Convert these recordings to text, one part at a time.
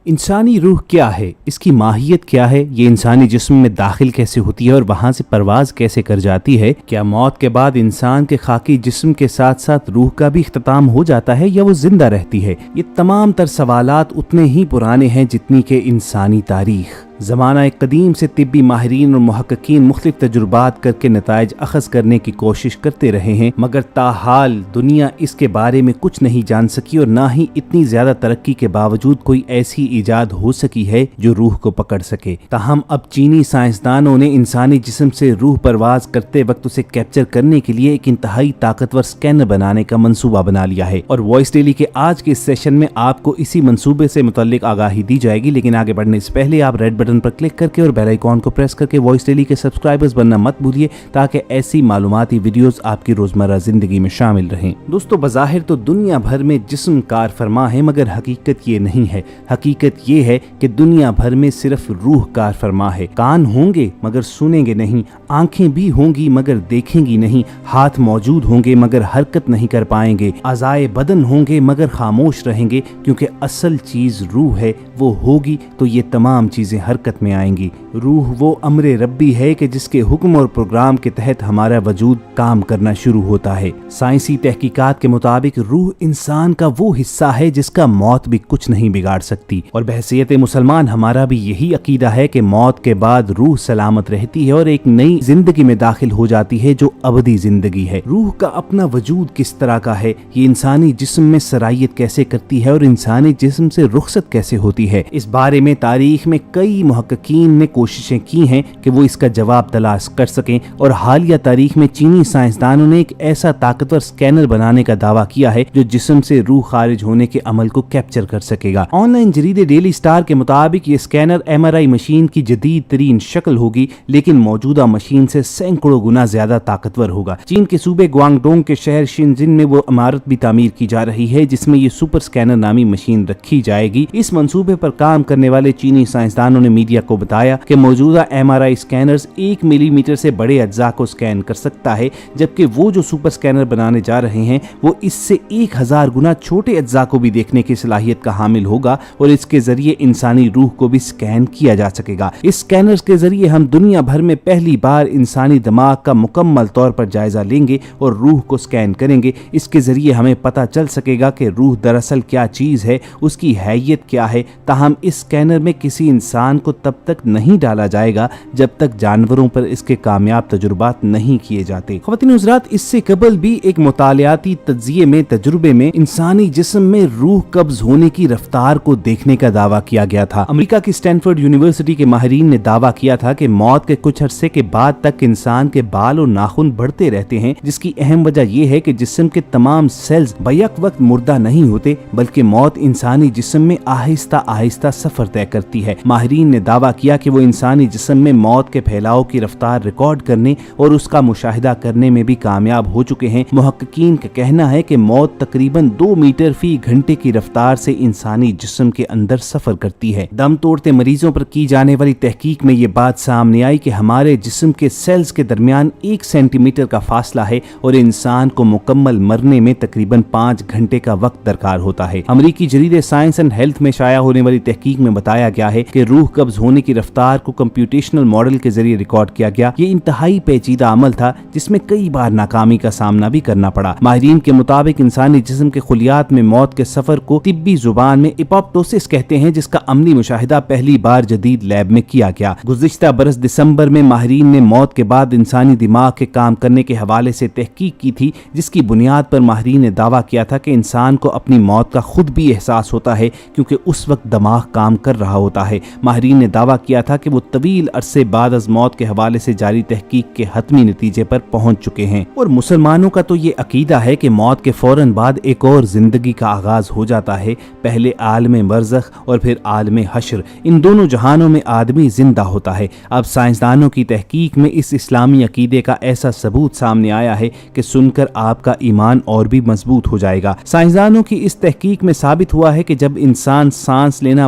انسانی روح کیا ہے، اس کی ماہیت کیا ہے، یہ انسانی جسم میں داخل کیسے ہوتی ہے اور وہاں سے پرواز کیسے کر جاتی ہے؟ کیا موت کے بعد انسان کے خاکی جسم کے ساتھ ساتھ روح کا بھی اختتام ہو جاتا ہے یا وہ زندہ رہتی ہے؟ یہ تمام تر سوالات اتنے ہی پرانے ہیں جتنی کہ انسانی تاریخ۔ زمانہ قدیم سے طبی ماہرین اور محققین مختلف تجربات کر کے نتائج اخذ کرنے کی کوشش کرتے رہے ہیں، مگر تاحال دنیا اس کے بارے میں کچھ نہیں جان سکی اور نہ ہی اتنی زیادہ ترقی کے باوجود کوئی ایسی ایجاد ہو سکی ہے جو روح کو پکڑ سکے۔ تاہم اب چینی سائنسدانوں نے انسانی جسم سے روح پرواز کرتے وقت اسے کیپچر کرنے کے لیے ایک انتہائی طاقتور سکینر بنانے کا منصوبہ بنا لیا ہے، اور وائس ڈیلی کے آج کے اس سیشن میں آپ کو اسی منصوبے سے متعلق آگاہی دی جائے گی۔ لیکن آگے بڑھنے سے پہلے آپ ریڈ بٹن پر کلک کر کے اور بیل آئیکن کو پریس کر کے وائس ڈیلی کے سبسکرائبرز بننا مت بھولیے تاکہ ایسی معلوماتی ویڈیوز آپ کی روزمرہ زندگی میں شامل رہیں۔ دوستو، بظاہر تو دنیا بھر میں جسم کار فرما ہے، مگر حقیقت یہ نہیں ہے۔ حقیقت یہ ہے کہ دنیا بھر میں صرف روح کار فرما ہے۔ کان ہوں گے مگر سنیں گے نہیں، آنکھیں بھی ہوں گی مگر دیکھیں گی نہیں، ہاتھ موجود ہوں گے مگر حرکت نہیں کر پائیں گے، اعضائے بدن ہوں گے مگر خاموش رہیں گے، کیونکہ اصل چیز روح ہے، وہ ہوگی تو یہ تمام چیزیں حرکت میں آئیں گی۔ روح وہ امر ربی ہے کہ جس کے حکم اور پروگرام کے تحت ہمارا وجود کام کرنا شروع ہوتا ہے۔ سائنسی تحقیقات کے مطابق روح انسان کا وہ حصہ ہے جس کا موت بھی کچھ نہیں بگاڑ سکتی، اور بحیثیت مسلمان ہمارا بھی یہی عقیدہ ہے کہ موت کے بعد روح سلامت رہتی ہے اور ایک نئی زندگی میں داخل ہو جاتی ہے جو ابدی زندگی ہے۔ روح کا اپنا وجود کس طرح کا ہے، یہ انسانی جسم میں سرائیت کیسے کرتی ہے اور انسانی جسم سے رخصت کیسے ہوتی ہے، اس بارے میں تاریخ میں کئی محققین نے کوششیں کی ہیں کہ وہ اس کا جواب تلاش کر سکیں، اور حالیہ تاریخ میں چینی سائنسدانوں نے ایک ایسا طاقتور سکینر بنانے کا دعویٰ کیا ہے جو جسم سے روح خارج ہونے کے عمل کو کیپچر کر سکے گا۔ آن لائن جریدے ڈیلی سٹار کے مطابق یہ سکینر MRI مشین کی جدید ترین شکل ہوگی، لیکن موجودہ مشین سے سینکڑوں گنا زیادہ طاقتور ہوگا۔ چین کے صوبے گوانگڈونگ کے شہر شنزن میں وہ عمارت بھی تعمیر کی جا رہی ہے جس میں یہ سپر سکینر نامی مشین رکھی جائے گی۔ اس منصوبے پر کام کرنے والے چینی سائنسدانوں نے میڈیا کو بتایا کہ موجودہ MRI سکینرز 1 ملی میٹر سے بڑے اجزاء کو سکین کر سکتا ہے، جبکہ وہ جو سپر سکینر بنانے جا رہے ہیں وہ اس سے 1000 گنا چھوٹے اجزاء کو بھی دیکھنے کی صلاحیت کا حامل ہوگا، اور اس کے ذریعے انسانی روح کو بھی سکین کیا جا سکے گا۔ اس سکینرز کے ذریعے ہم دنیا بھر میں پہلی بار انسانی دماغ کا مکمل طور پر جائزہ لیں گے اور روح کو سکین کریں گے۔ اس کے ذریعے ہمیں پتہ چل سکے گا کہ روح دراصل کیا چیز ہے، اس کی حیثیت کیا ہے۔ تاہم اس سکینر میں کسی انسان کو تب تک نہیں ڈالا جائے گا جب تک جانوروں پر اس کے کامیاب تجربات نہیں کیے جاتے۔ خواتین حضرات، اس سے قبل بھی ایک مطالعاتی تجربے میں انسانی جسم میں روح قبض ہونے کی رفتار کو دیکھنے کا دعویٰ کیا گیا تھا۔ امریکہ کی اسٹینفورڈ یونیورسٹی کے ماہرین نے دعویٰ کیا تھا کہ موت کے کچھ عرصے کے بعد تک انسان کے بال اور ناخن بڑھتے رہتے ہیں، جس کی اہم وجہ یہ ہے کہ جسم کے تمام سیلز بیک وقت مردہ نہیں ہوتے، بلکہ موت انسانی جسم میں آہستہ آہستہ سفر طے کرتی ہے۔ ماہرین نے دعویٰ کیا کہ وہ انسانی جسم میں موت کے پھیلاؤ کی رفتار ریکارڈ کرنے اور اس کا مشاہدہ کرنے میں بھی کامیاب ہو چکے ہیں۔ محققین کا کہنا ہے کہ موت تقریباً 2 میٹر فی گھنٹے کی رفتار سے انسانی جسم کے اندر سفر کرتی ہے۔ دم توڑتے مریضوں پر کی جانے والی تحقیق میں یہ بات سامنے آئی کہ ہمارے جسم کے سیلز کے درمیان 1 سینٹی میٹر کا فاصلہ ہے اور انسان کو مکمل مرنے میں تقریباً 5 گھنٹے کا وقت درکار ہوتا ہے۔ امریکی جریدے سائنس اینڈ ہیلتھ میں شائع ہونے والی تحقیق میں بتایا گیا ہے کہ روح قبض ہونے کی رفتار کو کمپیوٹیشنل ماڈل کے ذریعے ریکارڈ کیا گیا۔ یہ انتہائی پیچیدہ عمل تھا جس میں کئی بار ناکامی کا سامنا بھی کرنا پڑا۔ ماہرین کے مطابق انسانی جسم کے خلیات میں موت کے سفر کو طبی زبان میں اپوپٹوسس کہتے ہیں، جس کا عملی مشاہدہ پہلی بار جدید لیب میں کیا گیا۔ گزشتہ برس دسمبر میں ماہرین نے موت کے بعد انسانی دماغ کے کام کرنے کے حوالے سے تحقیق کی تھی، جس کی بنیاد پر ماہرین نے دعویٰ کیا تھا کہ انسان کو اپنی موت کا خود بھی احساس ہوتا ہے، کیونکہ اس وقت دماغ کام کر رہا ہوتا ہے۔ ماہرین نے دعویٰ کیا تھا کہ وہ طویل عرصے بعد از موت کے حوالے سے جاری تحقیق کے حتمی نتیجے پر پہنچ چکے ہیں، اور مسلمانوں کا تو یہ عقیدہ ہے کہ موت کے فوراً بعد ایک اور زندگی کا آغاز ہو جاتا ہے، پہلے عالم برزخ اور پھر عالم حشر۔ ان دونوں جہانوں میں آدمی زندہ ہوتا ہے۔ اب سائنسدانوں کی تحقیق میں اس اسلامی عقیدے کا ایسا ثبوت سامنے آیا ہے کہ سن کر آپ کا ایمان اور بھی مضبوط ہو جائے گا۔ سائنسدانوں کی اس تحقیق میں ثابت ہوا ہے کہ جب انسان سانس لینا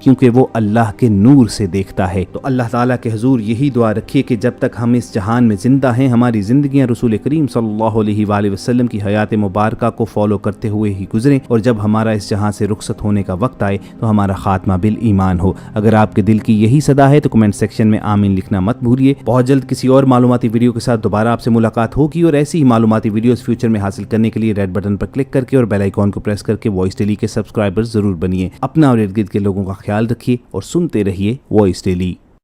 کیونکہ وہ اللہ کے نور سے دیکھتا ہے۔ تو اللہ تعالیٰ کے حضور یہی دعا رکھیے کہ جب تک ہم اس جہان میں زندہ ہیں ہماری زندگیاں رسول کریم صلی اللہ علیہ وآلہ وسلم کی حیات مبارکہ کو فالو کرتے ہوئے ہی گزریں، اور جب ہمارا اس جہاں سے رخصت ہونے کا وقت آئے تو ہمارا خاتمہ بالایمان ہو۔ اگر آپ کے دل کی یہی صدا ہے تو کمنٹ سیکشن میں آمین لکھنا مت بھولیے۔ بہت جلد کسی اور معلوماتی ویڈیو کے ساتھ دوبارہ آپ سے ملاقات ہوگی، اور ایسی ہی معلوماتی ویڈیوز فیوچر میں حاصل کرنے کے لیے ریڈ بٹن پر کلک کر کے اور بیل آئیکن کو پریس کر کے وائس ڈیلی کے سبسکرائبر ضرور بنیے۔ اپنا اور ارد گرد کے لوگوں کا خیال رکھیے اور سنتے رہیے وائس ڈیلی۔